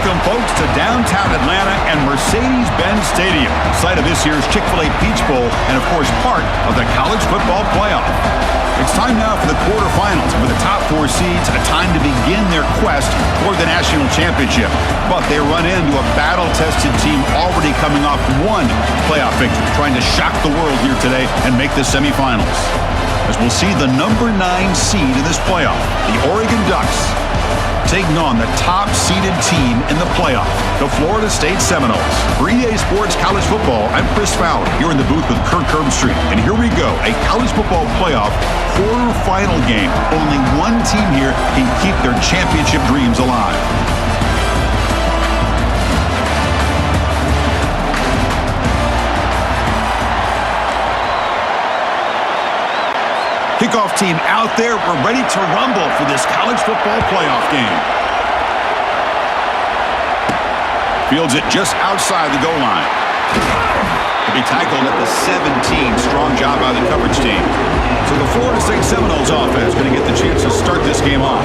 Welcome, folks, to downtown Atlanta and Mercedes-Benz Stadium, site of this year's Chick-fil-A Peach Bowl and, of course, part of the college football playoff. It's time now for the quarterfinals. For the top 4 seeds, a time to begin their quest toward the national championship. But they run into a battle-tested team already coming off one playoff victory, trying to shock the world here today and make the semifinals. As we'll see the number 9 seed in this playoff, the Oregon Ducks, taking on the top-seeded team in the playoff, the Florida State Seminoles. For EA Sports College Football, I'm Chris Fowler, here in the booth with Kirk Herbstreit. And here we go, a college football playoff quarterfinal game. Only one team here can keep their championship dreams alive. Kickoff team out there. We're ready to rumble for this college football playoff game. Fields it just outside the goal line. To be tackled at the 17. Strong job by the coverage team. So the Florida State Seminoles offense going to get the chance to start this game off.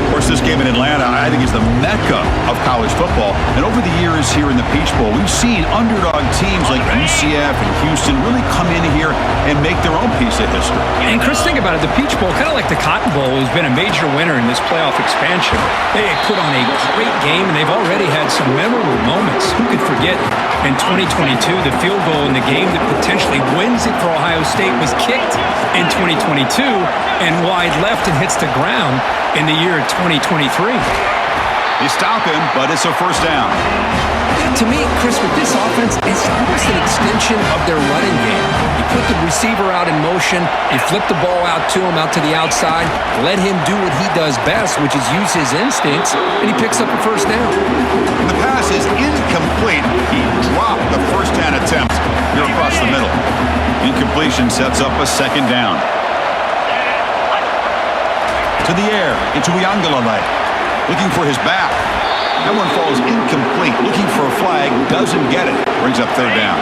Of course, this game in Atlanta, I think, is the mecca of college football. And over the years here in the Peach Bowl, we've seen underdog teams like UCF and Houston really come in here and make their own piece of history. And Chris, think about it. The Peach Bowl, kind of like the Cotton Bowl, has been a major winner in this playoff expansion. They put on a great game, and they've already had some memorable moments. Who could forget in 2022, the field goal in the game that potentially wins it for Ohio State was kicked in 2022 and wide left and hits the ground in the year of 2023. They stop him, but it's a first down. To me, Chris, with this offense, it's almost an extension of their running game. You put the receiver out in motion, you flip the ball out to him, out to the outside, let him do what he does best, which is use his instincts, and he picks up a first down. The pass is incomplete. He dropped the first down attempt here across the middle. Incompletion sets up a second down. To the air, into Uiagalelei, looking for his back. That one falls incomplete. Looking for a flag, doesn't get it. Brings up third down.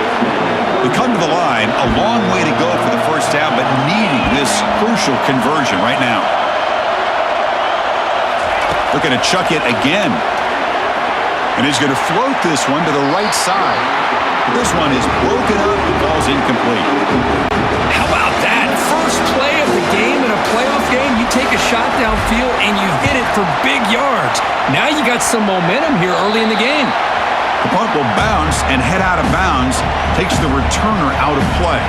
We come to the line, a long way to go for the first down, but needing this crucial conversion right now. Looking to chuck it again. And he's going to float this one to the right side. This one is broken up and falls incomplete. How about that? First play of the game in a playoff game, you take a shot downfield and you hit it for big yards. Now you got some momentum here early in the game. The punt will bounce and head out of bounds, takes the returner out of play.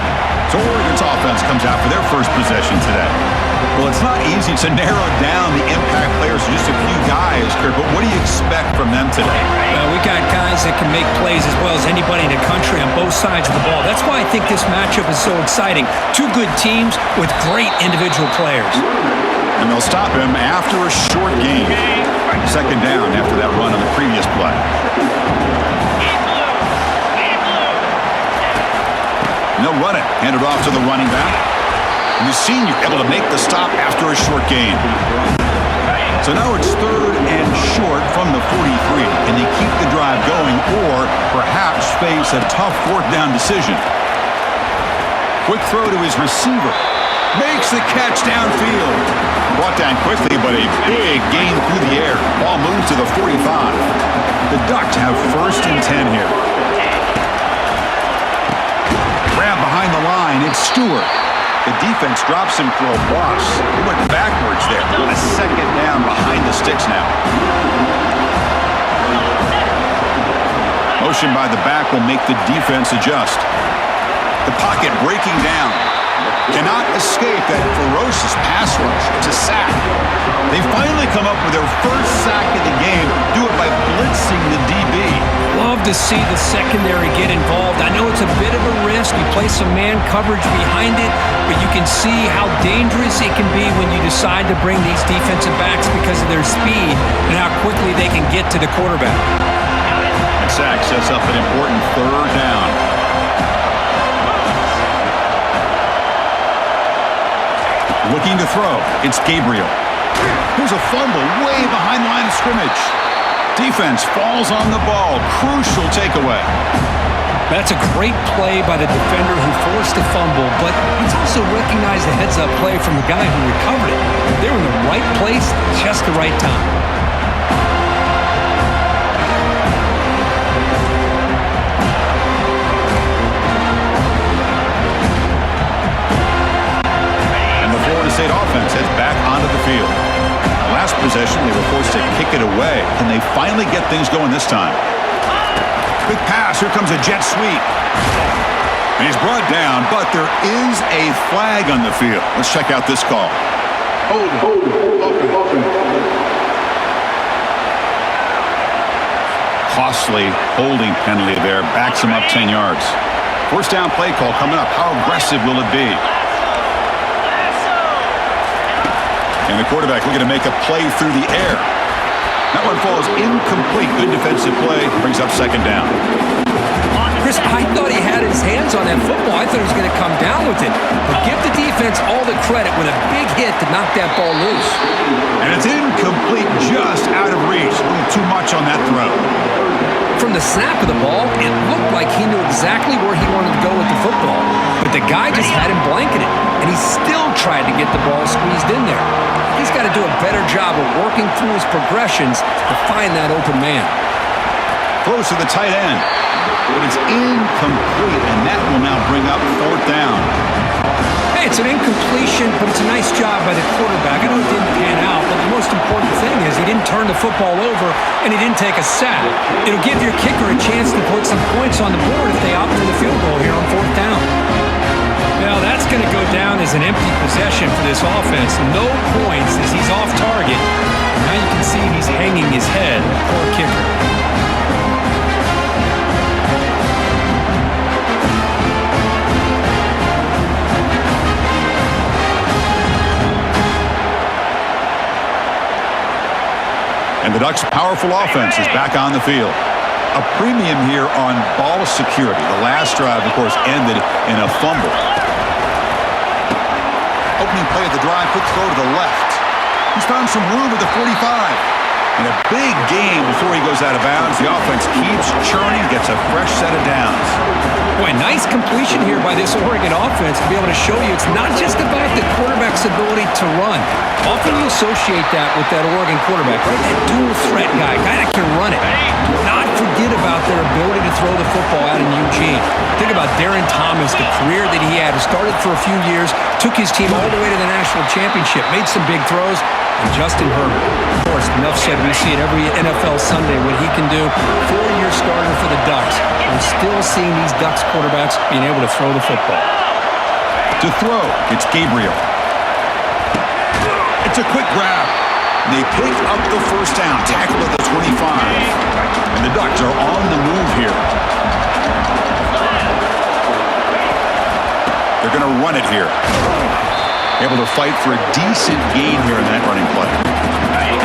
So Oregon's offense comes out for their first possession today. Well, it's not easy to narrow down the impact players to just a few guys, Kirk, but what do you expect from them today? Well, we got guys that can make plays as well as anybody in the country on both sides of the ball. That's why I think this matchup is so exciting. Two good teams with great individual players. And they'll stop him after a short gain. Second down after that run on the previous play. And they'll run it. Hand it off to the running back. And the senior able to make the stop after a short gain. So now it's third and short from the 43. Can they keep the drive going or perhaps face a tough fourth down decision? Quick throw to his receiver. Makes the catch downfield. Brought down quickly, but a big gain through the air. Ball moves to the 45. The Ducks have first and 10 here. Grab behind the line. It's Stewart. The defense drops him for a loss. He went backwards there. A second down behind the sticks now. Motion by the back will make the defense adjust. The pocket breaking down. Cannot escape that ferocious pass rush. It's a sack. They finally come up with their first sack of the game. Do it by blitzing the DB. Love to see the secondary get involved. I know it's a bit of a risk. You play some man coverage behind it, but you can see how dangerous it can be when you decide to bring these defensive backs because of their speed and how quickly they can get to the quarterback. That sack sets up an important third down. Looking to throw. It's Gabriel. Here's a fumble way behind the line of scrimmage. Defense falls on the ball. Crucial takeaway. That's a great play by the defender who forced the fumble, but it's also recognized the heads-up play from the guy who recovered it. They're in the right place, just the right time. State offense heads back onto the field. Last possession, they were forced to kick it away. Can they finally get things going this time? Quick pass. Here comes a jet sweep. And he's brought down, but there is a flag on the field. Let's check out this call. Costly holding penalty there. Backs him up 10 yards. First down play call coming up. How aggressive will it be? And the quarterback looking to make a play through the air. That one falls incomplete. Good defensive play. Brings up second down. Chris, I thought he had his hands on that football. I thought he was going to come down with it. But give the defense all the credit with a big hit to knock that ball loose. And it's incomplete, just out of reach. A little too much on that throw. From the snap of the ball, it looked like he knew exactly where he wanted to go with the football. But the guy just had him blanketed, and he still tried to get the ball squeezed in there. He's got to do a better job of working through his progressions to find that open man. Throws to the tight end. But it's incomplete, and that will now bring up fourth down. Hey, it's an incompletion, but it's a nice job by the quarterback. I know it didn't pan out, but the most important thing is he didn't turn the football over, and he didn't take a sack. It'll give your kicker a chance to put some points on the board if they opt for the field goal here on fourth down. Well, that's going to go down as an empty possession for this offense. No points as he's off target. Now you can see he's hanging his head. Poor kicker. And the Ducks' powerful offense is back on the field. A premium here on ball security. The last drive, of course, ended in a fumble. Opening play of the drive, quick throw to the left. He's found some room at the 45. And a big game before he goes out of bounds. The offense keeps churning, gets a fresh set of downs. Boy, nice completion here by this Oregon offense to be able to show you it's not just about the quarterback's ability to run. Often you associate that with that Oregon quarterback, right? That dual threat guy that can run it. Do not forget about their ability to throw the football out in Eugene. Think about Darren Thomas, the career that he had. He started for a few years, took his team all the way to the national championship, made some big throws. And Justin Herbert, of course, enough said, we see it every NFL Sunday what he can do. 4-year starter for the Ducks. We're still seeing these Ducks quarterbacks being able to throw the football. To throw, it's Gabriel. It's a quick grab. They pick up the first down, tackle at the 25. And the Ducks are on the move here. They're going to run it here. Able to fight for a decent gain here in that running play.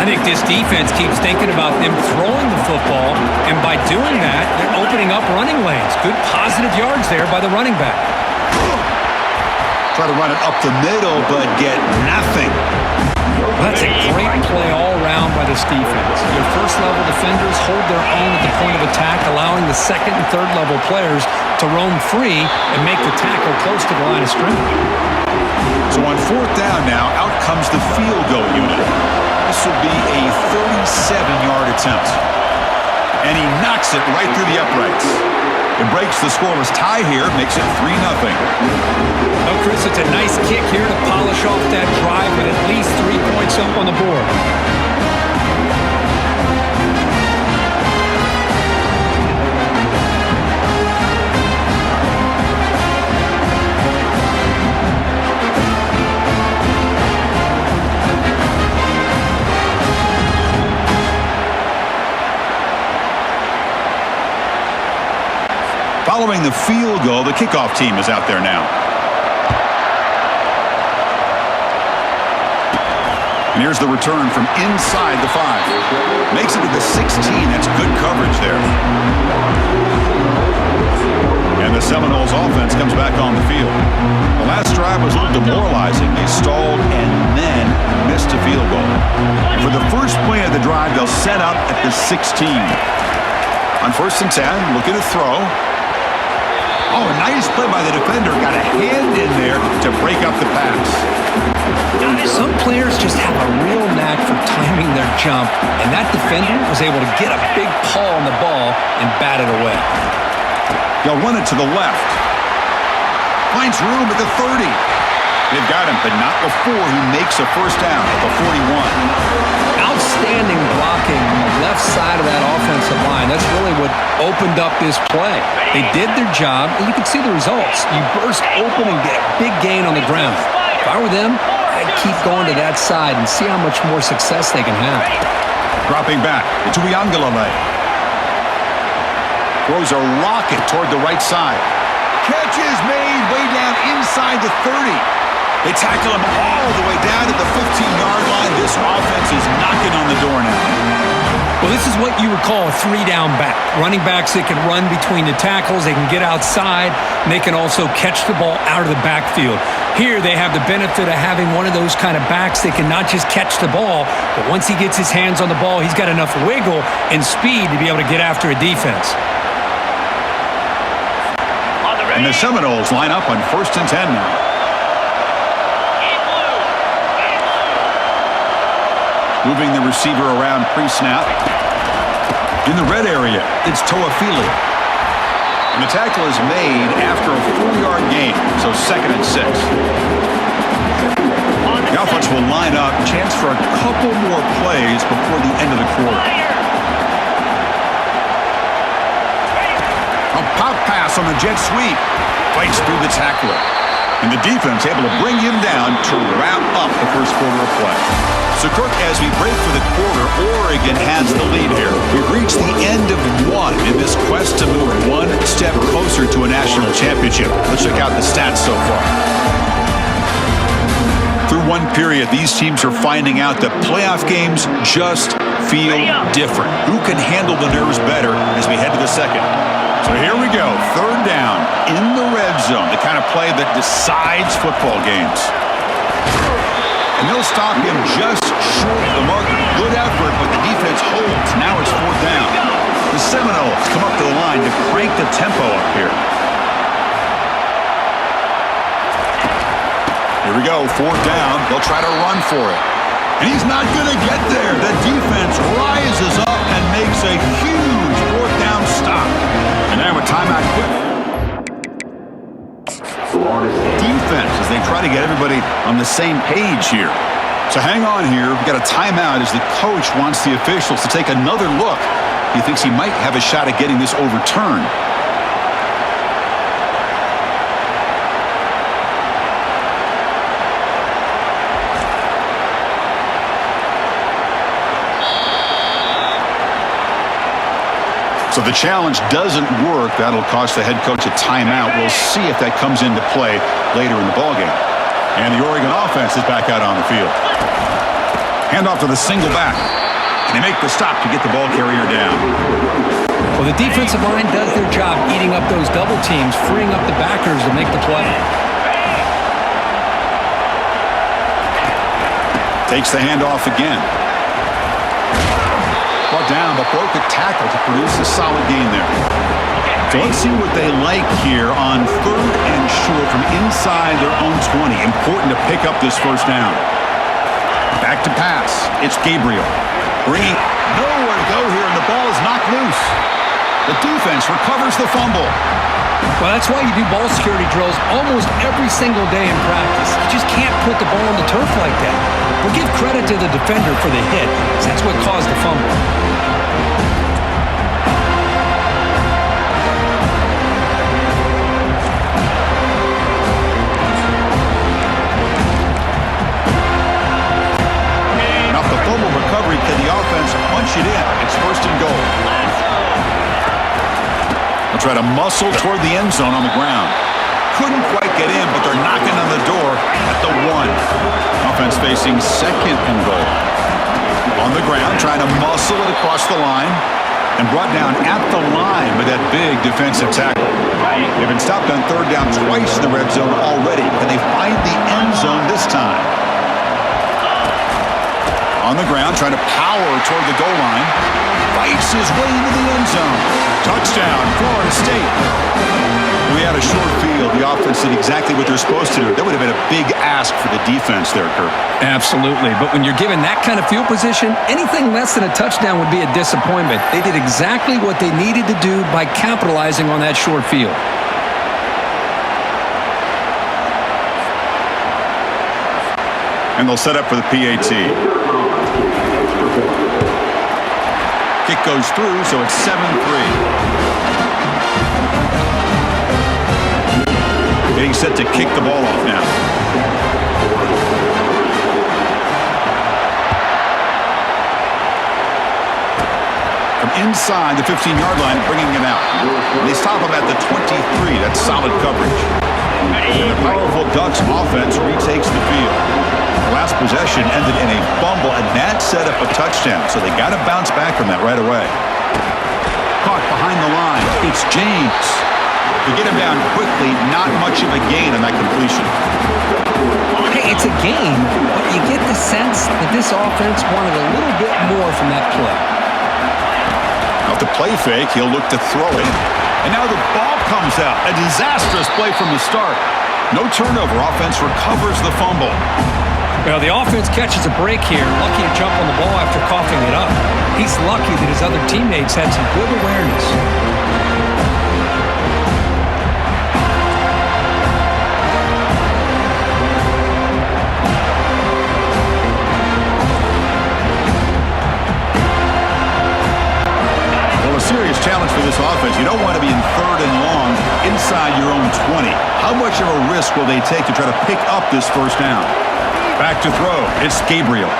I think this defense keeps thinking about them throwing the football, and by doing that, they're opening up running lanes. Good positive yards there by the running back. Try to run it up the middle, but get nothing. Well, that's a great play all around by this defense. Your first-level defenders hold their own at the point of attack, allowing the second and third-level players to roam free and make the tackle close to the line of scrimmage. So on fourth down now, out comes the field goal unit. This will be a 37-yard attempt. And he knocks it right through the uprights. It breaks the scoreless tie here, makes it 3-0. Oh, Chris, it's a nice kick here to polish off that drive with at least 3 points up on the board. Following the field goal, the kickoff team is out there now. And here's the return from inside the 5. Makes it to the 16. That's good coverage there. And the Seminoles offense comes back on the field. The last drive was a little demoralizing. They stalled and then missed a field goal. And for the first play of the drive, they'll set up at the 16. On 1st and 10, look at the throw. Oh, nice play by the defender. Got a hand in there to break up the pass. Some players just have a real knack for timing their jump, and that defender was able to get a big paw on the ball and bat it away. They'll run it to the left. Finds room at the 30. They've got him, but not before he makes a first down at the 41. Outstanding blocking on the left side of that offensive line. That's really what opened up this play. They did their job, and you can see the results. You burst open and get a big gain on the ground. If I were them, I'd keep going to that side and see how much more success they can have. Dropping back to Uiagalelei. Throws a rocket toward the right side. Catch is made way down inside the 30. They tackle him all the way down to the 15-yard line. This offense is knocking on the door now. Well, this is what you would call a three-down back. Running backs that can run between the tackles, they can get outside, and they can also catch the ball out of the backfield. Here, they have the benefit of having one of those kind of backs that can not just catch the ball, but once he gets his hands on the ball, he's got enough wiggle and speed to be able to get after a defense. And the Seminoles line up on 1st and 10 now. Moving the receiver around pre-snap. In the red area, it's Toafili. And the tackle is made after a 4-yard gain, so 2nd and 6. The offense will line up, chance for a couple more plays before the end of the quarter. A pop pass on the jet sweep. Fights through the tackler. And the defense able to bring him down to wrap up the first quarter of play. So, Kirk, as we break for the quarter, Oregon has the lead here. We've reached the end of one in this quest to move one step closer to a national championship. Let's check out the stats so far. Through one period, these teams are finding out that playoff games just feel different. Who can handle the nerves better as we head to the second? So here we go, 3rd down in the red zone, the kind of play that decides football games. And they'll stop him just short of the marker. Good effort, but the defense holds. Now it's 4th down. The Seminoles come up to the line to crank the tempo up here. Here we go, 4th down. They'll try to run for it. And he's not going to get there. The defense rises up and makes a huge 4th down stop. And now a timeout quick. Defense as they try to get everybody on the same page here. So hang on here. We've got a timeout as the coach wants the officials to take another look. He thinks he might have a shot at getting this overturned. So the challenge doesn't work. That'll cost the head coach a timeout. We'll see if that comes into play later in the ballgame. And the Oregon offense is back out on the field. Handoff to the single back. And they make the stop to get the ball carrier down. Well, the defensive line does their job eating up those double teams, freeing up the backers to make the play. Takes the handoff again. Brought down, but broke a tackle to produce a solid gain there. So let's see what they like here on 3rd and short from inside their own 20. Important to pick up this first down. Back to pass. It's Gabriel. Bringing nowhere to go here, and the ball is knocked loose. The defense recovers the fumble. Well, that's why you do ball security drills almost every single day in practice. You just can't put the ball on the turf like that. We'll give credit to the defender for the hit, because that's what caused the fumble. And off the fumble recovery, can the offense punch it in? It's 1st and goal. They'll try to muscle toward the end zone on the ground. Couldn't quite get in, but they're knocking on the door at the 1. Offense facing 2nd and goal. On the ground, trying to muscle it across the line. And brought down at the line with that big defensive tackle. They've been stopped on 3rd down twice in the red zone already. Can they find the end zone this time? On the ground, trying to power toward the goal line. Fights his way into the end zone. Touchdown, Florida State. We had a short field. The offense did exactly what they're supposed to do. That would have been a big ask for the defense there, Kirk. Absolutely. But when you're given that kind of field position, anything less than a touchdown would be a disappointment. They did exactly what they needed to do by capitalizing on that short field. And they'll set up for the PAT. Kick goes through, so it's 7-3. Getting set to kick the ball off now. From inside the 15-yard line, bringing it out. And they stop him at the 23. That's solid coverage. And the powerful Ducks offense retakes the field. The last possession ended in a fumble, and that set up a touchdown. So they got to bounce back from that right away. Caught behind the line. It's James. To get him down quickly, not much of a gain on that completion. Hey, it's a gain, but you get the sense that this offense wanted a little bit more from that play. Off the play fake, he'll look to throw it. And now the ball comes out. A disastrous play from the start. No turnover. Offense recovers the fumble. Well, the offense catches a break here. Lucky to jump on the ball after coughing it up. He's lucky that his other teammates had some good awareness. Serious challenge for this offense. You don't want to be in 3rd and long inside your own 20. How much of a risk will they take to try to pick up this first down? Back to throw. It's Gabriel.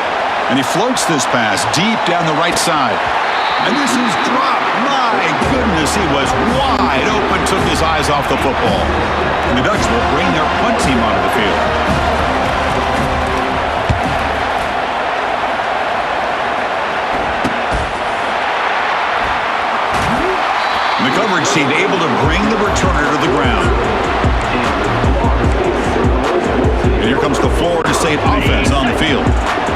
And he floats this pass deep down the right side. And this is dropped. My goodness, he was wide open, took his eyes off the football. And the Ducks will bring their punt team onto the field. The coverage team able to bring the returner to the ground. And here comes the Florida State offense on the field.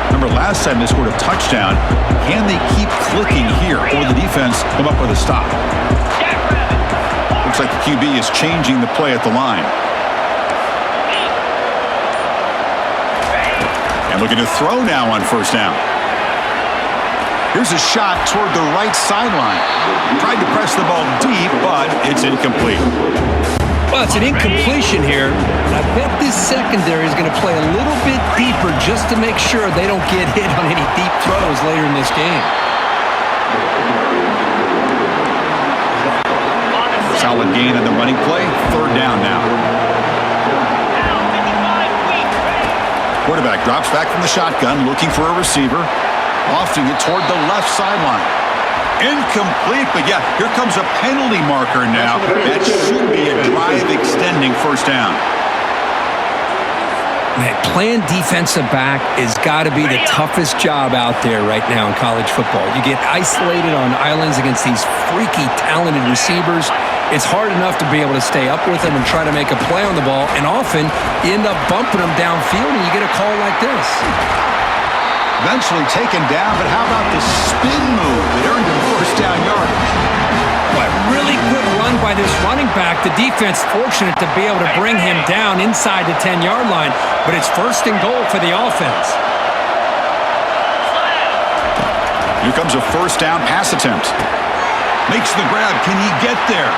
Remember, last time they scored a touchdown. Can they keep clicking here, or the defense come up with a stop? Looks like the QB is changing the play at the line. And looking to throw now on first down. Here's a shot toward the right sideline. Tried to press the ball deep, but it's incomplete. Well, it's an incompletion here. And I bet this secondary is going to play a little bit deeper just to make sure they don't get hit on any deep throws later in this game. Solid gain on the running play. 3rd down now. Quarterback drops back from the shotgun, looking for a receiver. Lofting it toward the left sideline. Incomplete, but yeah, here comes a penalty marker now. That should be a drive extending first down. Man, playing defensive back has got to be the toughest job out there right now in college football. You get isolated on islands against these freaky, talented receivers. It's hard enough to be able to stay up with them and try to make a play on the ball, and often you end up bumping them downfield and you get a call like this. Eventually taken down, but how about the spin move that earned him first down yardage? But really good run by this running back. The defense fortunate to be able to bring him down inside the 10-yard line, but it's 1st and goal for the offense. Here comes a first down pass attempt. Makes the grab. Can he get there?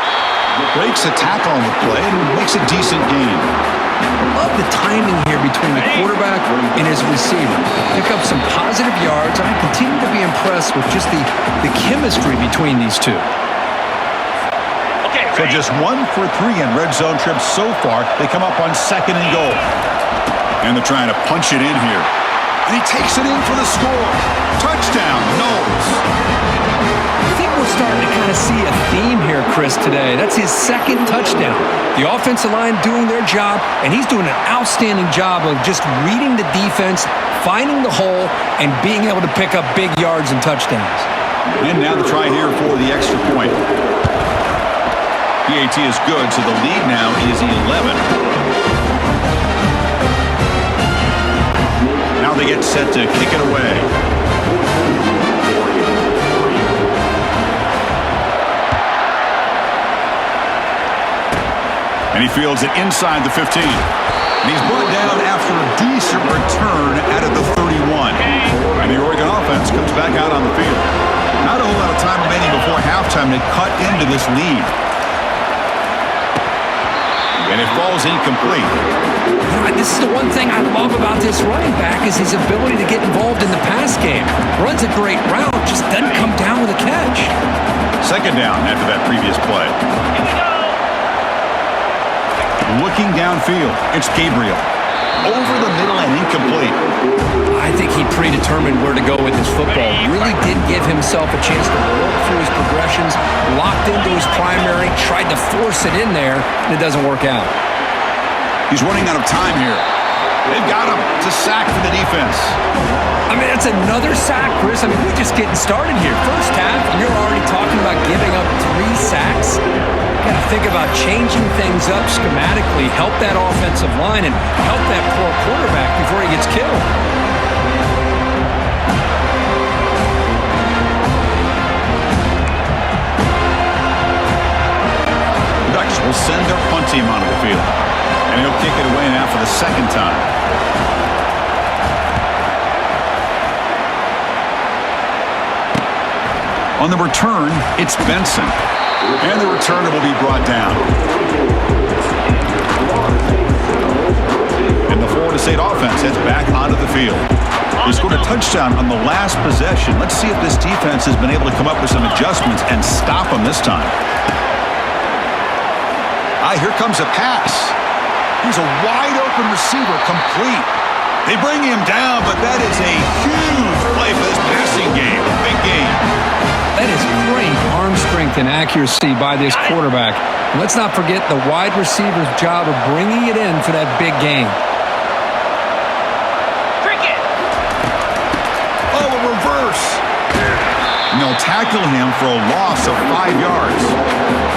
Breaks a tackle on the play and makes a decent gain. I love the timing here between the quarterback and his receiver. Pick up some positive yards, and I continue to be impressed with just the chemistry between these two. So just 1 for 3 in red zone trips so far. They come up on 2nd and goal. And they're trying to punch it in here. And he takes it in for the score. Touchdown, Knowles. I think we're starting to kind of see a theme here, Chris, today. That's his 2nd touchdown. The offensive line doing their job, and he's doing an outstanding job of just reading the defense, finding the hole, and being able to pick up big yards and touchdowns. And now the try here for the extra point. PAT is good, so the lead now is 11. Now they get set to kick it away. And he fields it inside the 15. And he's brought down after a decent return out of the 31. And the Oregon offense comes back out on the field. Not a whole lot of time remaining before halftime to cut into this lead. And And it falls incomplete. This is the one thing I love about this running back is his ability to get involved in the pass game. Runs a great route, just doesn't come down with a catch. Second down after that previous play. Looking downfield, it's Gabriel. Over the middle and incomplete. I think he predetermined where to go with his football. Really did give himself a chance to work through his progressions, locked into his primary, tried to force it in there, and it doesn't work out. He's running out of time here. They've got him. It's a sack for the defense. I mean, that's another sack, Chris. I mean, we're just getting started here. First half, and you're already talking about giving up 3 sacks. Got to think about changing things up schematically, help that offensive line, and help that poor quarterback before he gets killed. The Ducks will send their punt team onto the field. And he'll kick it away now for the second time. On the return, it's Benson. And the returner will be brought down. And the Florida State offense heads back onto the field. They scored a touchdown on the last possession. Let's see if this defense has been able to come up with some adjustments and stop them this time. Here comes a pass. He's a wide-open receiver, complete. They bring him down, but that is a huge play for this passing game. Big game. That is great arm strength and accuracy by this quarterback. And let's not forget the wide receiver's job of bringing it in for that big game. Oh, a reverse. And they'll tackle him for a loss of 5 yards.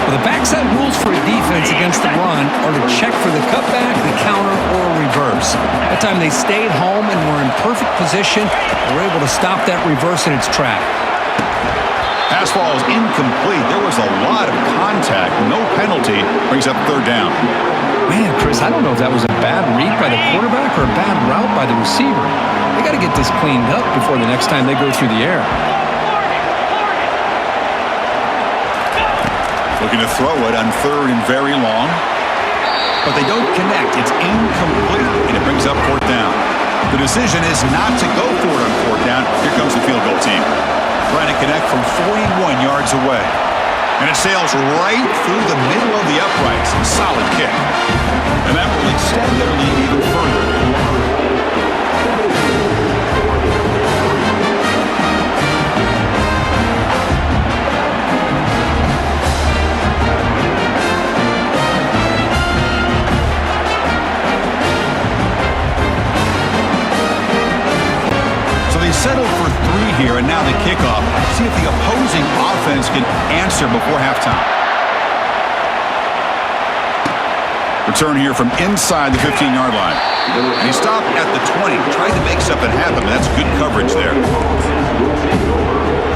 Well, the backside rules for a defense against the run are to check for the cutback, the counter, or a reverse. That time they stayed home and were in perfect position. They were able to stop that reverse in its track. Pass ball is incomplete. There was a lot of contact. No penalty. Brings up third down. Man, Chris, I don't know if that was a bad read by the quarterback or a bad route by the receiver. They got to get this cleaned up before the next time they go through the air. Looking to throw it on third and very long. But they don't connect. It's incomplete, and it brings up fourth down. The decision is not to go for it on fourth down. Here comes the field goal team. Trying to connect from 41 yards away. And it sails right through the middle of the uprights. Solid kick. And that will extend their lead even further. Settle for 3 here, and now the kickoff. See if the opposing offense can answer before halftime. Return here from inside the 15-yard line. And he stopped at the 20, tried to make something happen, but that's good coverage there.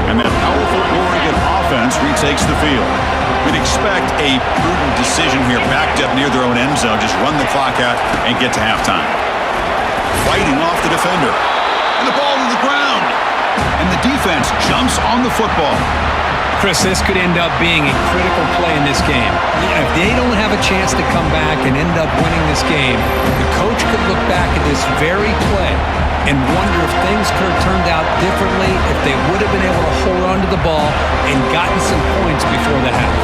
And that powerful Oregon offense retakes the field. We'd expect a prudent decision here, backed up near their own end zone. Just run the clock out and get to halftime. Fighting off the defender. And the ball to the ground. And the defense jumps on the football. Chris, this could end up being a critical play in this game. If they don't have a chance to come back and end up winning this game, the coach could look back at this very play and wonder if things could have turned out differently, if they would have been able to hold on to the ball and gotten some points before the half.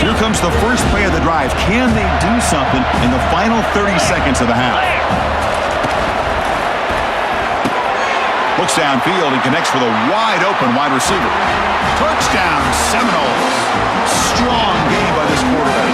Here comes the first play of the drive. Can they do something in the final 30 seconds of the half? Looks downfield and connects with a wide-open wide receiver. Touchdown, Seminoles. Strong game by this quarterback.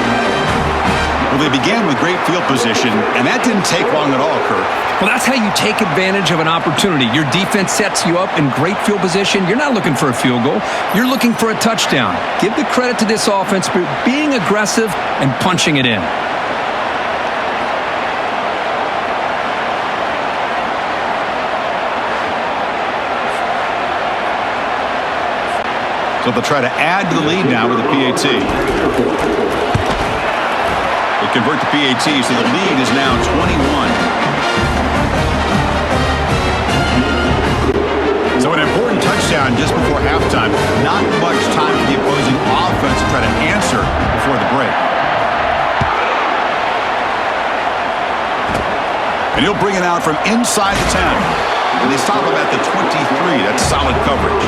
Well, they began with great field position, and that didn't take long at all, Kurt. Well, that's how you take advantage of an opportunity. Your defense sets you up in great field position. You're not looking for a field goal. You're looking for a touchdown. Give the credit to this offense for being aggressive and punching it in. So they'll try to add to the lead now with a PAT. They convert to PAT, so the lead is now 21. So an important touchdown just before halftime. Not much time for the opposing offense to try to answer before the break. And he'll bring it out from inside the 10. And they stop him at the 23. That's solid coverage.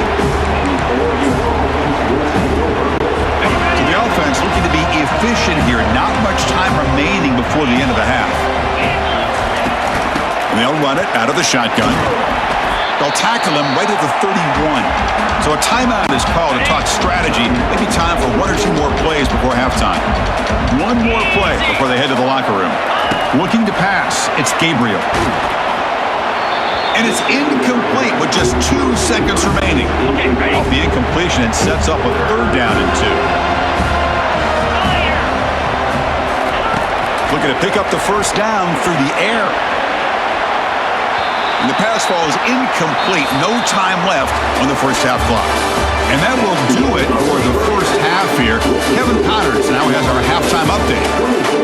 So the offense looking to be efficient here. Not much time remaining before the end of the half. And they'll run it out of the shotgun. They'll tackle him right at the 31. So a timeout is called to talk strategy. Maybe time for one or two more plays before halftime. One more play before they head to the locker room. Looking to pass. It's Gabriel. And it's incomplete with just 2 seconds remaining. Off the incompletion, it sets up a 3rd down and 2. Looking to pick up the 1st down through the air. And the pass ball is incomplete. No time left on the first half clock. And that will do it for the first half here. Kevin Connors now has our halftime update.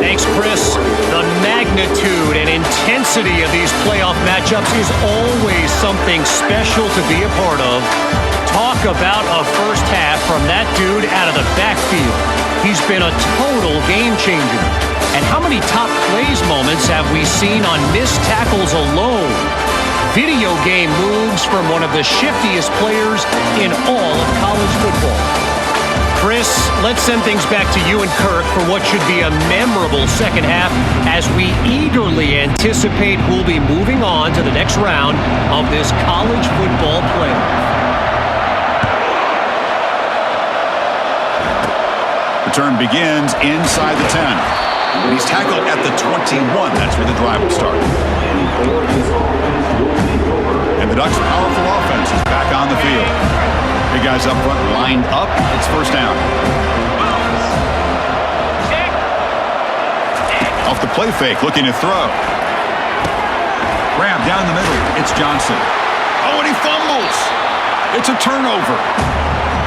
Thanks, Chris. The magnitude and intensity of these playoff matchups is always something special to be a part of. Talk about a first half from that dude out of the backfield. He's been a total game changer. And how many top plays moments have we seen on missed tackles alone? Video game moves from one of the shiftiest players in all of college football. Chris, let's send things back to you and Kirk for what should be a memorable second half as we eagerly anticipate who'll be moving on to the next round of this college football playoff. Return begins inside the 10. And he's tackled at the 21. That's where the drive will start. And the Ducks' powerful offense is back on the field. Big guys up front lined up. It's 1st down. Off the play fake, looking to throw. Grab down the middle. It's Johnson. Oh, and he fumbles. It's a turnover.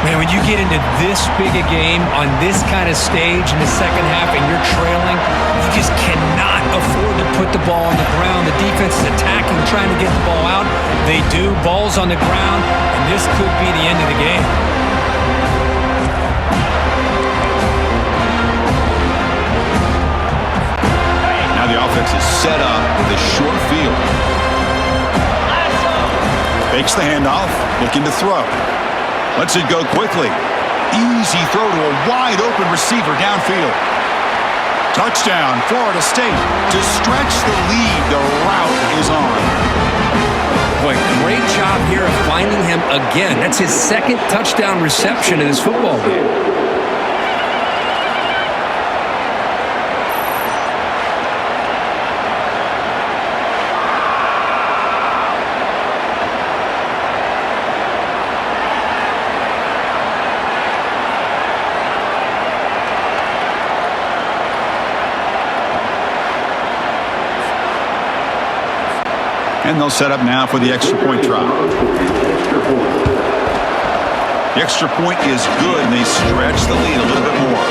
Man, when you get into this big a game on this kind of stage in the second half and you're trailing, you just cannot afford to put the ball on the ground. The defense is attacking, trying to get the ball out. They do. Ball's on the ground, and this could be the end of the game. Now the offense is set up with a short field. Fakes the handoff, looking to throw. Lets it go quickly. Easy throw to a wide-open receiver downfield. Touchdown, Florida State. To stretch the lead, the route is on. Boy, great job here of finding him again. That's his 2nd touchdown reception in this football game. And they'll set up now for the extra point try. The extra point is good, and they stretch the lead a little bit more.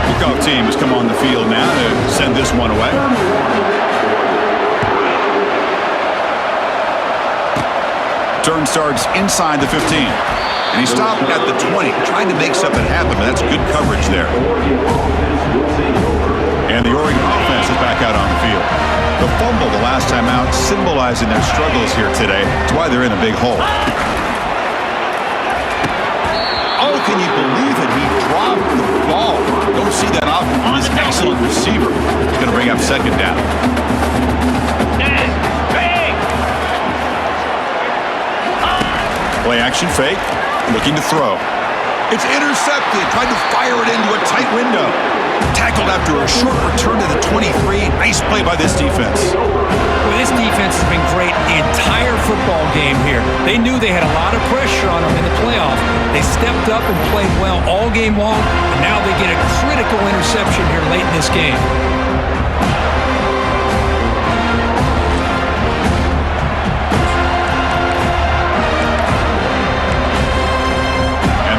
Kickoff team has come on the field now to send this one away. Turn starts inside the 15. And he stopped at the 20, trying to make something happen, but that's good coverage there. And the Oregon offense is back out on the field. The fumble the last time out, symbolizing their struggles here today. That's why they're in a big hole. Oh, can you believe it? He dropped the ball. Don't see that often from this excellent receiver. He's going to bring up 2nd down. Play action fake. Looking to throw. It's intercepted. Tried to fire it into a tight window. Tackled after a short return to the 23. Nice play by this defense. Well, this defense has been great the entire football game here. They knew they had a lot of pressure on them in the playoff. They stepped up and played well all game long, and now they get a critical interception here late in this game.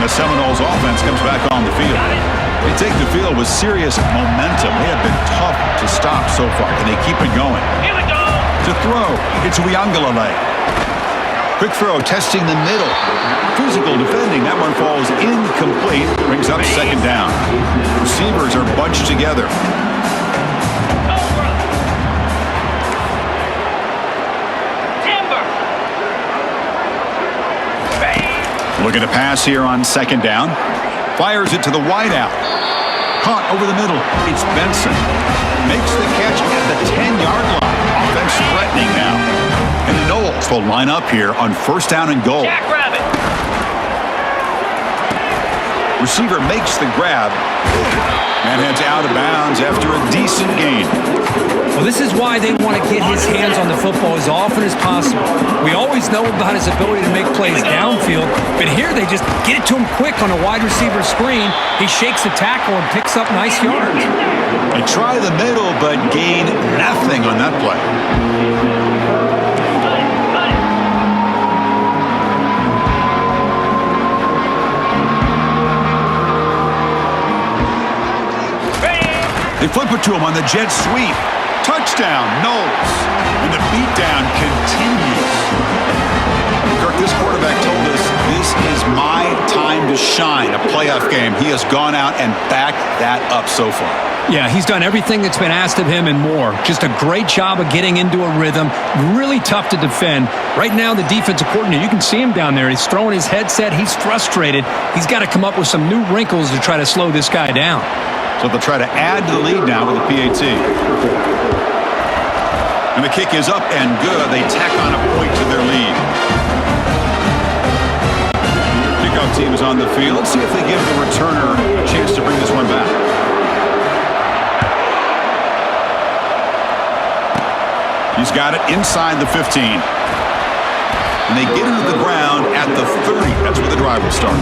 The Seminoles offense comes back on the field. They take the field with serious momentum. They have been tough to stop so far. Can they keep it going? Here we go. To throw, it's Uiagalelei. Quick throw, testing the middle. Physical defending. That one falls incomplete. Brings up second down. Receivers are bunched together. Looking to pass here on second down. Fires it to the wideout. Caught over the middle. It's Benson. Makes the catch at the 10-yard line. Offense threatening now. And the Noles will line up here on first down and goal. Jackrabbit. Receiver makes the grab. And heads out of bounds after a decent gain. Well, this is why they want to get his hands on the football as often as possible. We always know about his ability to make plays downfield, but here they just get it to him quick on a wide receiver screen. He shakes the tackle and picks up nice yards. They try the middle, but gain nothing on that play. They flip it to him on the jet sweep. Touchdown, Noles. And the beatdown continues. Kirk, this quarterback told us this is my time to shine, a playoff game. He has gone out and backed that up so far. Yeah, he's done everything that's been asked of him and more. Just a great job of getting into a rhythm. Really tough to defend. Right now, the defensive coordinator, you can see him down there. He's throwing his headset. He's frustrated. He's got to come up with some new wrinkles to try to slow this guy down. So they'll try to add to the lead now with the PAT. And the kick is up and good. They tack on a point to their lead. Kickoff team is on the field. Let's see if they give the returner a chance to bring this one back. He's got it inside the 15. And they get into the ground at the 30. That's where the drive will start.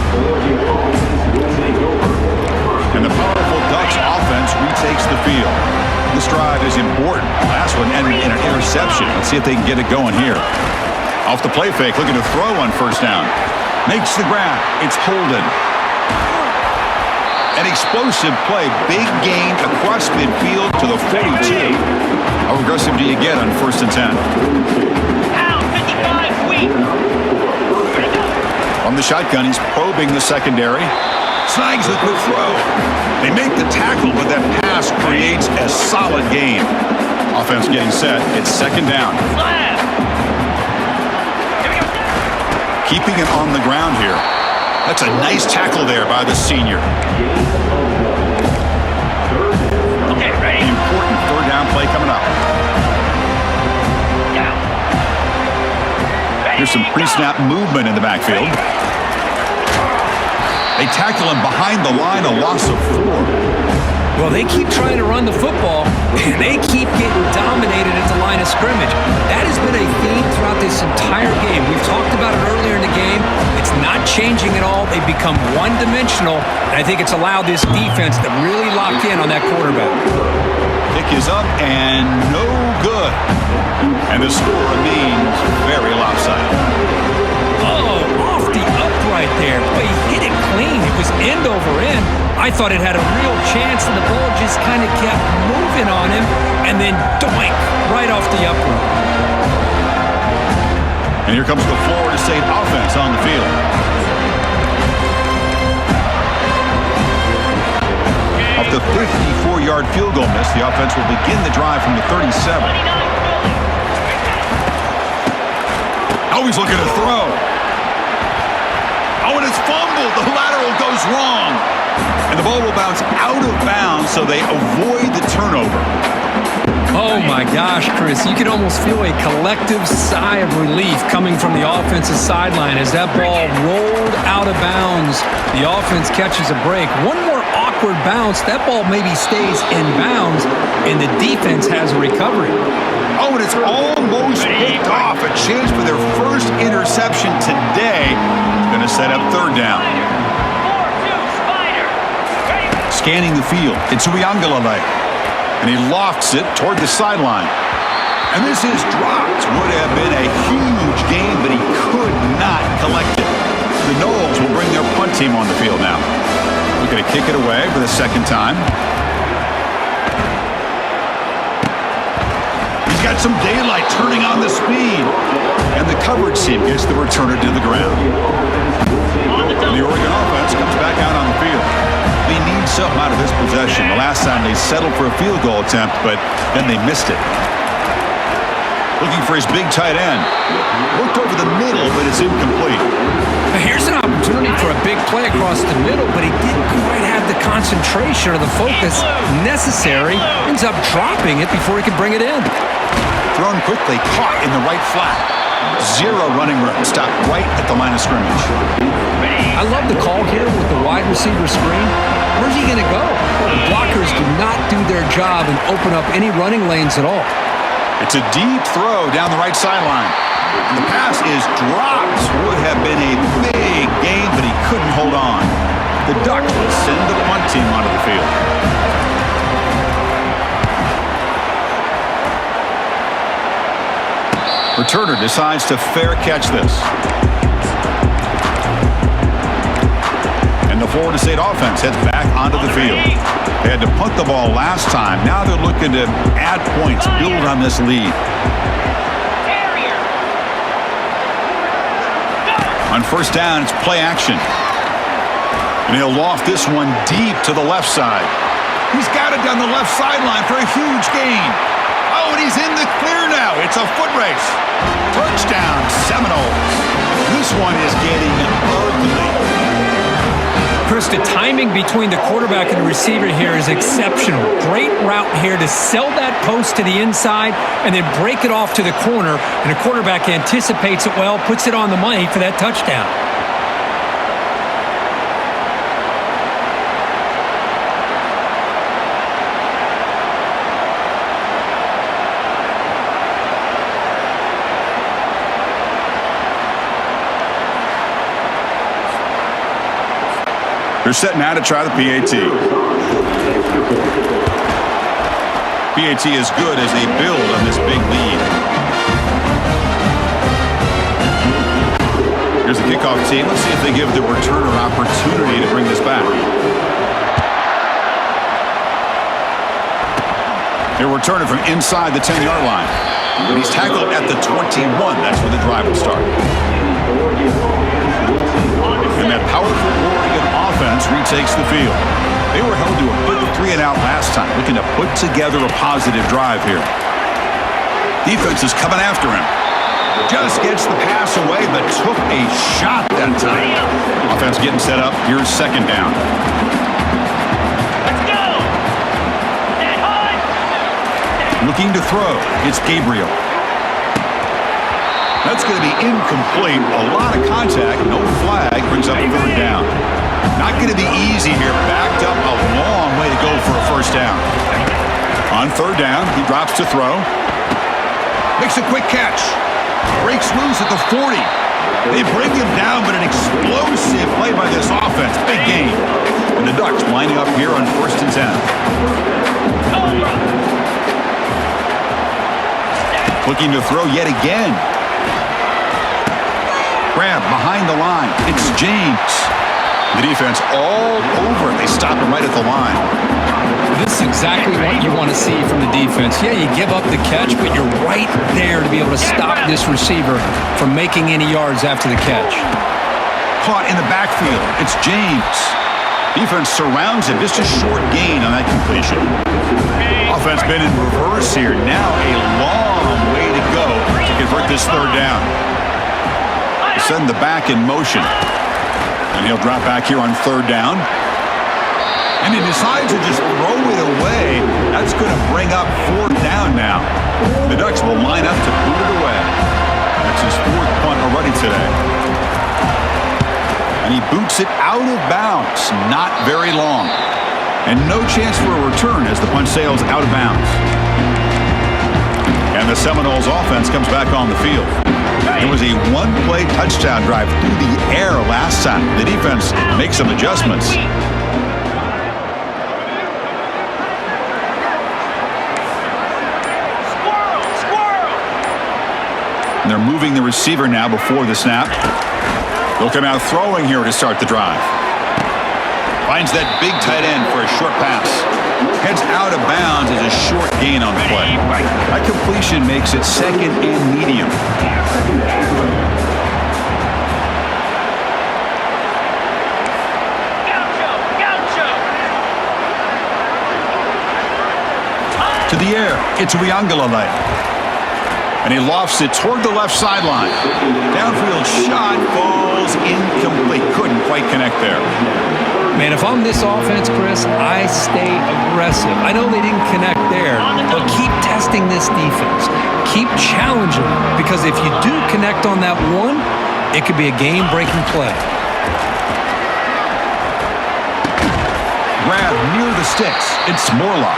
And the powerful Ducks offense retakes the field. This drive is important. Last one ended in an interception. Let's see if they can get it going here. Off the play fake, looking to throw on first down. Makes the grab. It's Holden. An explosive play. Big gain across midfield to the 42. How aggressive do you get on 1st and 10? On the shotgun, he's probing the secondary. Snags the quick throw. They make the tackle, but that pass creates a solid gain. Offense getting set. It's second down. Keeping it on the ground here. That's a nice tackle there by the senior. Okay, ready? Important third down play coming up. Here's some pre-snap movement in the backfield. They tackle him behind the line, a loss of 4. Well, they keep trying to run the football, and they keep getting dominated at the line of scrimmage. That has been a theme throughout this entire game. We've talked about it earlier in the game. It's not changing at all. They've become one-dimensional, and I think it's allowed this defense to really lock in on that quarterback. Kick is up and no good. And the score remains very lopsided. Oh, off the upright there. Boy, he hit it clean. It was end over end. I thought it had a real chance, and the ball just kind of kept moving on him, and then doink, right off the upright. And here comes the Florida State offense on the field. Off the 54-yard field goal miss, the offense will begin the drive from the 37. Always looking to throw. Oh, and it's fumbled. The lateral goes wrong. And the ball will bounce out of bounds, so they avoid the turnover. Oh, my gosh, Chris. You could almost feel a collective sigh of relief coming from the offensive sideline as that ball rolled out of bounds. The offense catches a break. One more awkward bounce. That ball maybe stays in bounds, and the defense has a recovery. Oh, and it's almost picked off. A chance for their first interception today. It's going to set up third down. Scanning the field. It's Uiagalelei. And he lofts it toward the sideline. And this is dropped. Would have been a huge game, but he could not collect it. The Noles will bring their punt team on the field now. Looking to kick it away for the second time. He's got some daylight turning on the speed. And the coverage team gets the returner to the ground. And the Oregon offense comes back out on the field. They need something out of this possession. The last time they settled for a field goal attempt, but then they missed it. Looking for his big tight end. Looked over the middle, but it's incomplete. Now here's an opportunity for a big play across the middle, but he didn't quite have the concentration or the focus necessary. Ends up dropping it before he could bring it in. Thrown quickly, caught in the right flat. Zero running room. Stopped right at the line of scrimmage. I love the call here with the wide receiver screen. Where's he going to go? The blockers do not do their job and open up any running lanes at all. It's a deep throw down the right sideline. The pass is dropped. Would have been a big gain, but he couldn't hold on. The Ducks will send the punt team onto the field. Returner decides to fair catch this. And the Florida State offense heads back onto the field. They had to punt the ball last time. Now they're looking to add points, build on this lead. On first down, it's play action. And he'll loft this one deep to the left side. He's got it down the left sideline for a huge gain. Oh, and he's in the clear now. It's a foot race. Touchdown, Seminoles. This one is getting ugly. Chris, the timing between the quarterback and the receiver here is exceptional. Great route here to sell that post to the inside and then break it off to the corner. And the quarterback anticipates it well, puts it on the money for that touchdown. They're set now to try the PAT. PAT is good as they build on this big lead. Here's the kickoff team. Let's see if they give the returner opportunity to bring this back. They're returning from inside the 10-yard line. And he's tackled at the 21. That's where the drive will start. And that powerful Oregon offense retakes the field. They were held to a quick 3-and-out last time, looking to put together a positive drive here. Defense is coming after him. Just gets the pass away, but took a shot that time. Offense getting set up. Here's second down. Let's go! Stand high! Looking to throw. It's Gabriel. That's going to be incomplete. A lot of contact. No flag. Brings up third down. Not going to be easy here. Backed up a long way to go for a first down. On third down, he drops to throw. Makes a quick catch. Breaks loose at the 40. They bring him down, but an explosive play by this offense. Big game. And the Ducks lining up here on 1st and 10. Looking to throw yet again. Grab behind the line. It's James. The defense all over. They stop him right at the line. This is exactly what you want to see from the defense. Yeah, you give up the catch, but you're right there to be able to stop this receiver from making any yards after the catch. Caught in the backfield. It's James. Defense surrounds him. Just a short gain on that completion. Offense been in reverse here. Now a long way to go to convert this third down. Send the back in motion. And he'll drop back here on third down. And he decides to just throw it away. That's going to bring up fourth down now. The Ducks will line up to boot it away. That's his fourth punt already today. And he boots it out of bounds. Not very long. And no chance for a return as the punt sails out of bounds. And the Seminoles offense comes back on the field. It was a one-play touchdown drive through the air last time. The defense makes some adjustments. And they're moving the receiver now before the snap. They'll come out throwing here to start the drive. Finds that big tight end for a short pass. Heads out of bounds as a short gain on the play. That completion makes it second and medium. To the air, it's Uiagalelei. And he lofts it toward the left sideline. Downfield shot falls incomplete. Couldn't quite connect there. Man, if I'm this offense, Chris, I stay aggressive. I know they didn't connect there, but keep testing this defense. Keep challenging them, because if you do connect on that one, it could be a game-breaking play. Grab near the sticks. It's Morlock.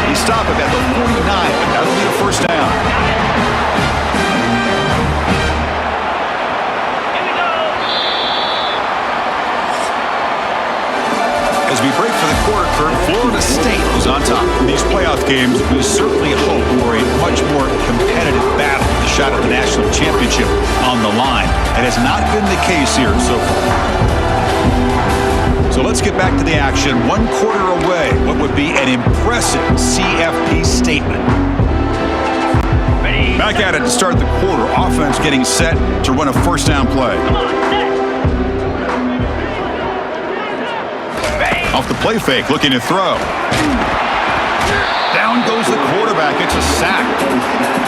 He stopped it at the 49, but that'll be a first down. As we break for the quarter, Florida State is on top. In these playoff games, we certainly hope for a much more competitive battle. The shot at the national championship on the line. That has not been the case here so far. So let's get back to the action. 1 quarter away. What would be an impressive CFP statement. Ready. Back at it to start the quarter. Offense getting set to run a first down play. Come on, set. Ready. Off the play fake, looking to throw. Down goes the quarterback. It's a sack.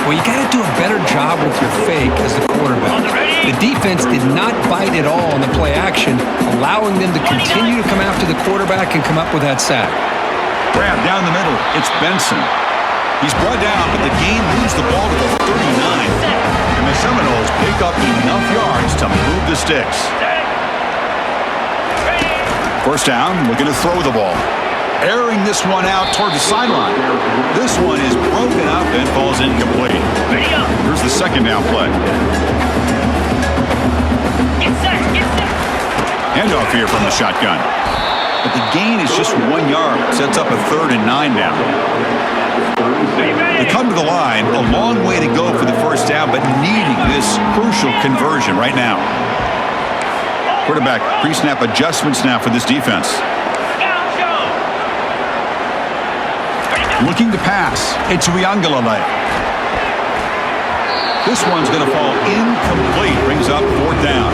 Well, you got to do a better job with your fake as the quarterback. The defense did not bite at all on the play action, allowing them to continue to come after the quarterback and come up with that sack. Grab down the middle. It's Benson. He's brought down, but the game moves the ball to the 39. And the Seminoles pick up enough yards to move the sticks. First down, looking to throw the ball. Airing this one out toward the sideline. This one is broken up and falls incomplete. Ready up. Here's the second down play. Get set. Get set. Handoff here from the shotgun. But the gain is just 1 yard. Sets up a 3rd and 9 now. They come to the line, a long way to go for the first down, but needing this crucial conversion right now. Quarterback pre-snap adjustments now for this defense. Looking to pass. It's Uiagalelei. This one's going to fall incomplete. Brings up 4th down.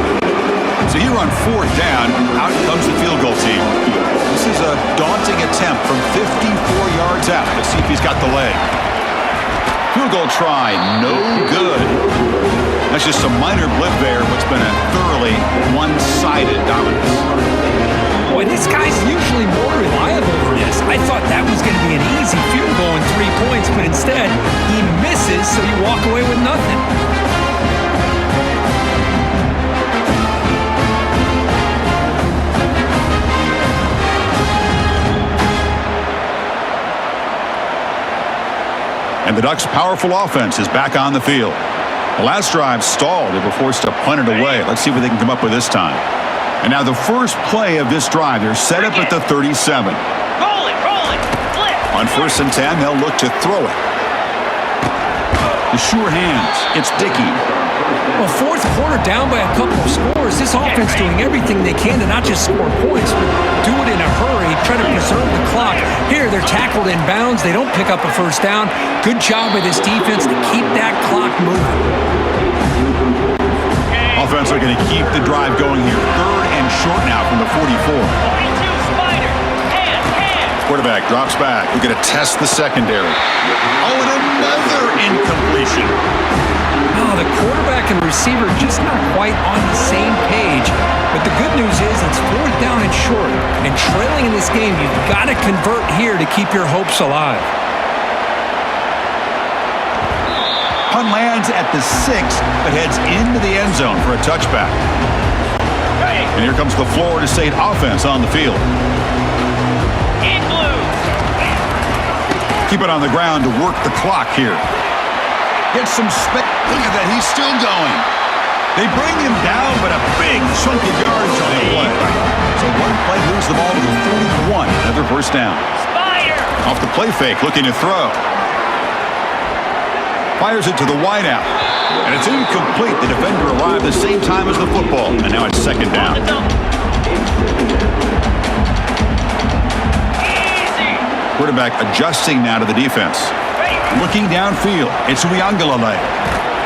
So here on 4th down, out comes the field goal team. This is a daunting attempt from 54 yards out. Let's see if he's got the leg. Field goal try, no good. That's just a minor blip there. What's been a thoroughly one-sided dominance. Boy, this guy's usually more reliable than this. I thought that was going to be an easy field goal and 3 points, but instead, he misses, so you walk away with nothing. And the Ducks' powerful offense is back on the field. The last drive stalled. They were forced to punt it away. Let's see what they can come up with this time. And now the first play of this drive, they're set up at the 37. Roll it. Flip. On 1st and 10, they'll look to throw it. The sure hands. It's Dickey. Well, 4th quarter down by a couple of scores. This offense doing everything they can to not just score points, but do it in a hurry, try to preserve the clock. Here, they're tackled in bounds. They don't pick up a first down. Good job by this defense to keep that clock moving. Offense are going to keep the drive going here. 3rd and short now from the 44. 42 Spider. Hand. Quarterback drops back. We're going to test the secondary. Oh, and another incompletion. No, the quarterback and receiver just not quite on the same page. But the good news is it's 4th down and short. And trailing in this game, you've got to convert here to keep your hopes alive. Punt lands at the 6, but heads into the end zone for a touchback. And here comes the Florida State offense on the field. In blue. Keep it on the ground to work the clock here. Get some space. Look at that. He's still going. They bring him down, but a big chunk of yardage on the play. So one play moves the ball to the 41. Another first down. Spider. Off the play fake, looking to throw. Fires it to the wideout. And it's incomplete. The defender arrived the same time as the football. And now it's 2nd down. Quarterback adjusting now to the defense. Looking downfield, it's Uiagalelei.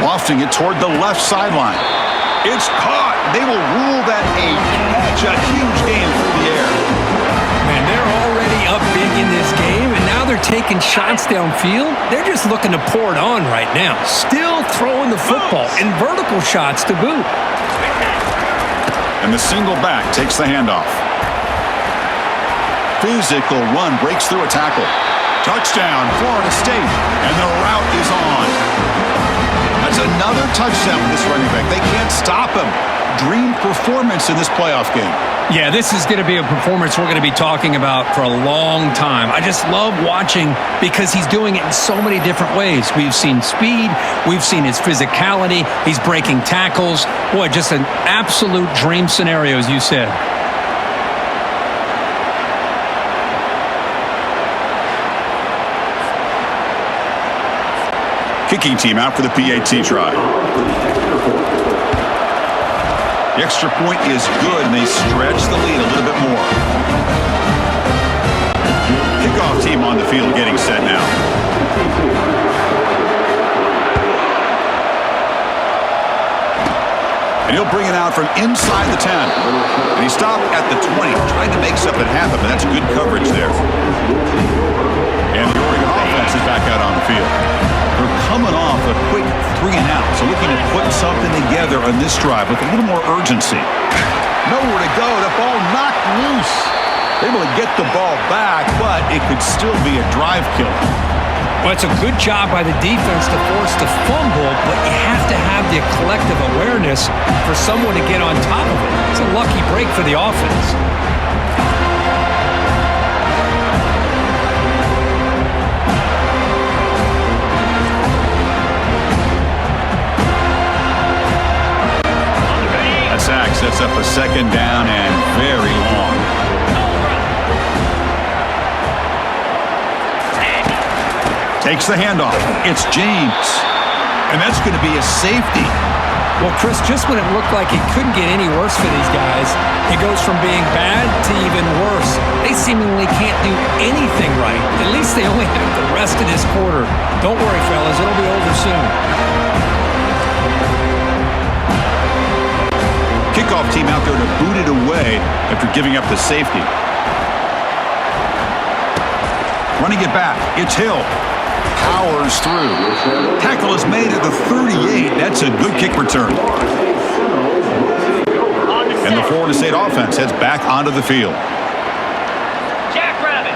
Lofting it toward the left sideline. It's caught. They will rule that a catch. A huge game through the air. Man, they're already up big in this game, and now they're taking shots downfield. They're just looking to pour it on right now. Still throwing the football, and vertical shots to boot. And the single back takes the handoff. Physical run breaks through a tackle. Touchdown, Florida State. And the route is on. That's another touchdown for this running back. They can't stop him. Dream performance in this playoff game. Yeah, this is going to be a performance we're going to be talking about for a long time. I just love watching because he's doing it in so many different ways. We've seen speed. We've seen his physicality. He's breaking tackles. Boy, just an absolute dream scenario, as you said. Kicking team out for the PAT try. The extra point is good, and they stretch the lead a little bit more. Kickoff team on the field getting set now. And he'll bring it out from inside the 10. And he stopped at the 20, trying to make something happen, but that's good coverage there. And the Oregon offense is back out on the field. They're coming off a quick 3-and-out, so looking to put something together on this drive with a little more urgency. Nowhere to go. The ball knocked loose. Able to get the ball back, but it could still be a drive killer. Well, it's a good job by the defense to force the fumble, but you have to have the collective awareness for someone to get on top of it. It's a lucky break for the offense. That sack sets up a second down and very long. Takes the handoff. It's James. And that's going to be a safety. Well, Chris, just when it looked like it couldn't get any worse for these guys, it goes from being bad to even worse. They seemingly can't do anything right. At least they only have the rest of this quarter. Don't worry, fellas. It'll be over soon. Kickoff team out there to boot it away after giving up the safety. Running it back. It's Hill. Powers through. Tackle is made at the 38. That's a good kick return. And the Florida State offense heads back onto the field. Jackrabbit.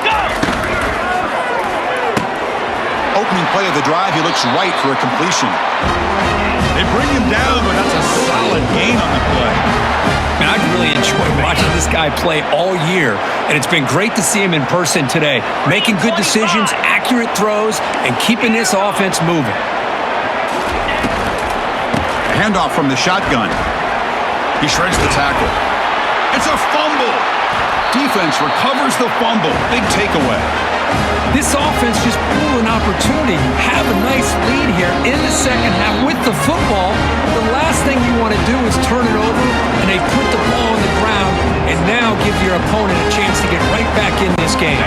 Go! Opening play of the drive, he looks right for a completion. They bring him down, but that's a solid gain on the play. Man, I've really enjoyed watching this guy play all year, and it's been great to see him in person today, making good decisions, accurate throws, and keeping this offense moving. Handoff from the shotgun. He shreds the tackle. It's a fumble. Defense recovers the fumble. Big takeaway. This offense just blew an opportunity. Have a nice lead here in the second half with the football. The last thing you want to do is turn it over, and they put the ball on the ground and now give your opponent a chance to get right back in this game.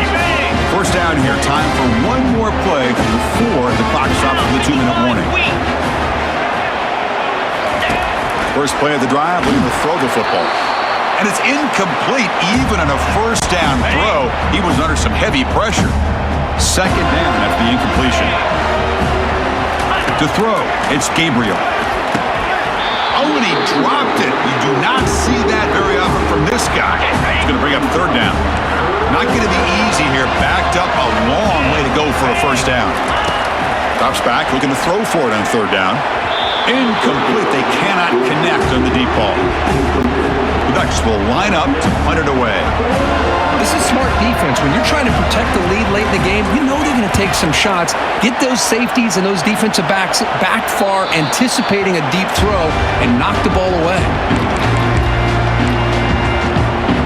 First down here. Time for one more play before the clock stops for the 2-minute warning. First play of the drive, looking to throw the football. And it's incomplete even on a first down throw. He was under some heavy pressure. Second down after the incompletion. To throw, it's Gabriel. Oh, and he dropped it. You do not see that very often from this guy. He's going to bring up third down. Not going to be easy here. Backed up a long way to go for a first down. Drops back, looking to throw for it on third down. Incomplete. They cannot connect on the deep ball. The Ducks will line up to punt it away. This is smart defense. When you're trying to protect the lead late in the game, you know they're going to take some shots, get those safeties and those defensive backs back far, anticipating a deep throw, and knock the ball away.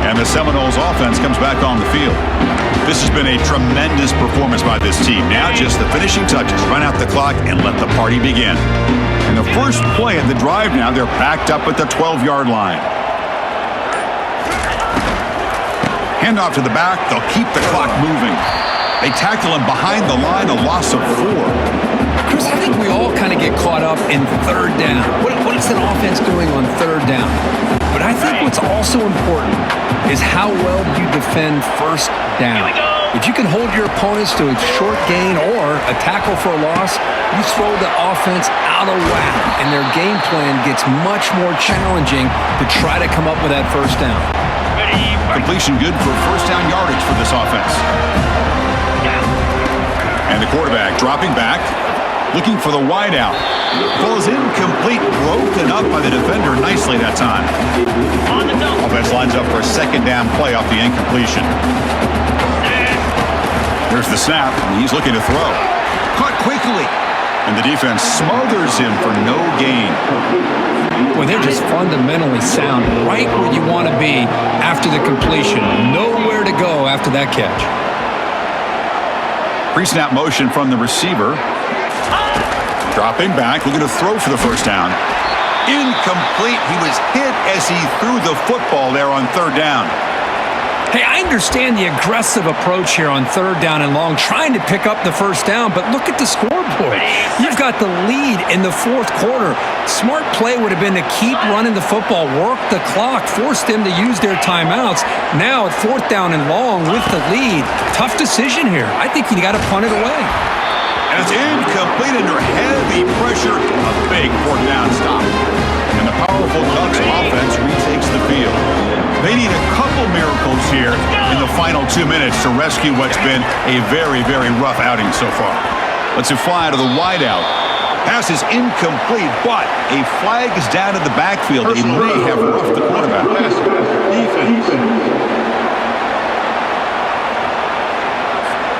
And the Seminoles offense comes back on the field. This has been a tremendous performance by this team. Now just the finishing touches. Run out the clock and let the party begin. And the first play of the drive now, they're backed up at the 12-yard line. Handoff to the back. They'll keep the clock moving. They tackle him behind the line, a loss of 4. Chris, I think we all kind of get caught up in third down. What is an offense doing on third down? But I think what's also important is how well you defend first down. If you can hold your opponents to a short gain or a tackle for a loss, you throw the offense out of whack, and their game plan gets much more challenging to try to come up with that first down. Completion good for first down yardage for this offense. And the quarterback dropping back, looking for the wideout. Falls incomplete, broken up by the defender nicely that time. Offense lines up for a second down play off the incompletion. There's the snap, and he's looking to throw. Caught quickly, and the defense smothers him for no gain. Well, they're just fundamentally sound, right where you want to be after the completion. Nowhere to go after that catch. Pre-snap motion from the receiver. Dropping back, looking to throw for the first down. Incomplete. He was hit as he threw the football there on third down. Hey, I understand the aggressive approach here on third down and long, trying to pick up the first down, but look at the scoreboard. You've got the lead in the fourth quarter. Smart play would have been to keep running the football, work the clock, force them to use their timeouts. Now at fourth down and long with the lead, tough decision here. I think you got to punt it away. And it's incomplete under heavy pressure. A big fourth down stop. And the powerful Ducks offense retakes the field. They need a couple miracles here in the final 2 minutes to rescue what's been a very, very rough outing so far. Let's fly to the wideout. Pass is incomplete, but a flag is down in the backfield. They may have roughed the quarterback.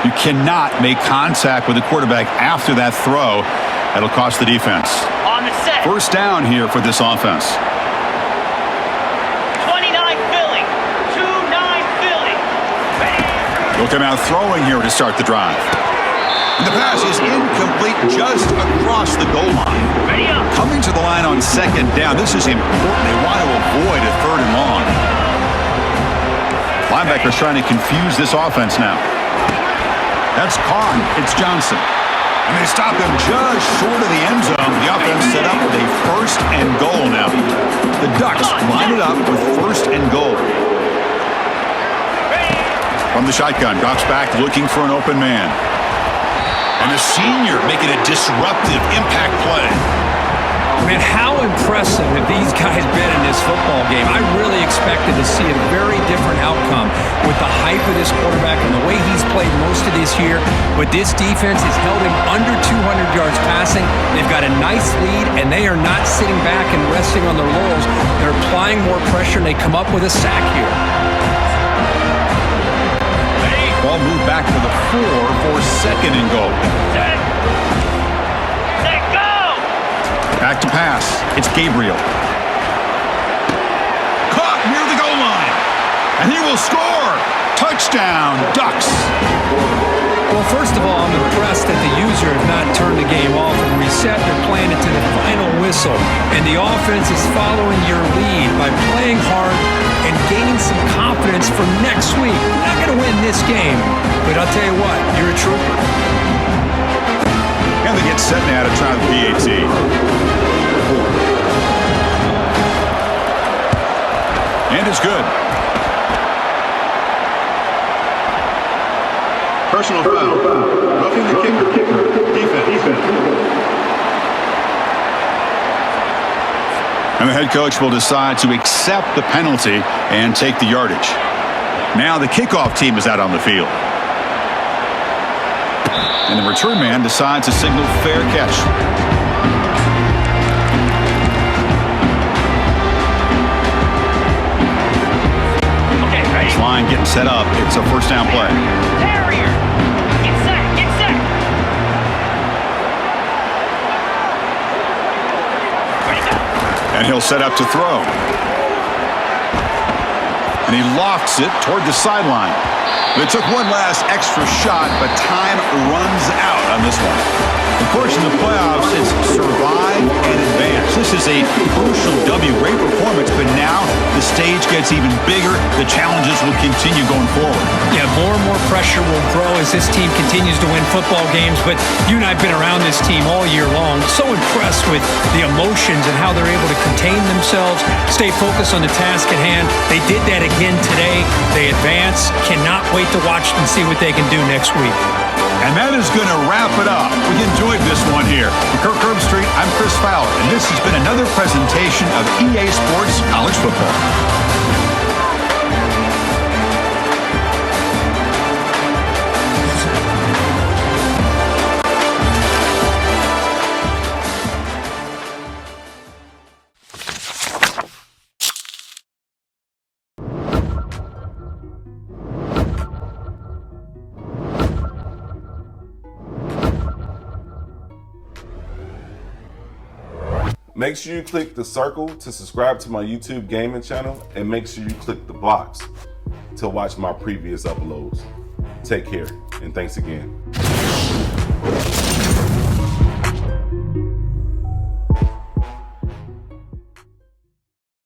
You cannot make contact with the quarterback after that throw. That'll cost the defense. On the set. First down here for this offense. 29 Philly. 2-9 Philly. Ready. They'll come out throwing here to start the drive. And the pass is incomplete just across the goal line. Ready up. Coming to the line on second down. This is important. They want to avoid a third and long. Linebackers trying to confuse this offense now. That's Kahn. It's Johnson. And they stop him just short of the end zone. The offense set up with a first and goal now. The Ducks line it up with first and goal. From the shotgun, drops back looking for an open man. And the senior making a disruptive impact play. Man, how impressive have these guys been in this football game? I really expected to see a very different outcome with the hype of this quarterback and the way he's played most of this year. But this defense has held him under 200 yards passing. They've got a nice lead, and they are not sitting back and resting on their laurels. They're applying more pressure, and they come up with a sack here. Ball moved back to the 4 for second and goal. Set. Set, go! Back to pass. It's Gabriel. Caught near the goal line. And he will score. Touchdown, Ducks. Well, first of all, I'm impressed that the user has not turned the game off and reset. They're playing it to the final whistle. And the offense is following your lead by playing hard and gaining some confidence for next week. You're not going to win this game, but I'll tell you what, you're a trooper. And they get set now to try the PAT. And it's good. Personal foul. Roughing the kicker. Defense. And the head coach will decide to accept the penalty and take the yardage. Now the kickoff team is out on the field. And the return man decides to signal fair catch. Okay, ready. This line getting set up. It's a first down play. Terrier. Get set. Get set. Ready, go. And he'll set up to throw. And he lofts it toward the sideline. They took one last extra shot, but time runs out on this one. Of course, in the playoffs, it's survive and advance. This is a crucial W. Great performance, but now the stage gets even bigger. The challenges will continue going forward. Yeah, more and more pressure will grow as this team continues to win football games, but you and I have been around this team all year long. So impressed with the emotions and how they're able to contain themselves, stay focused on the task at hand. They did that again today. They advance. Cannot wait to watch and see what they can do next week. And that is going to wrap it up. We enjoyed this one here. For Kirk Herbstreit, I'm Chris Fowler, and this has been another presentation of EA Sports College Football. Make sure you click the circle to subscribe to my YouTube gaming channel, and make sure you click the box to watch my previous uploads. Take care, and thanks again.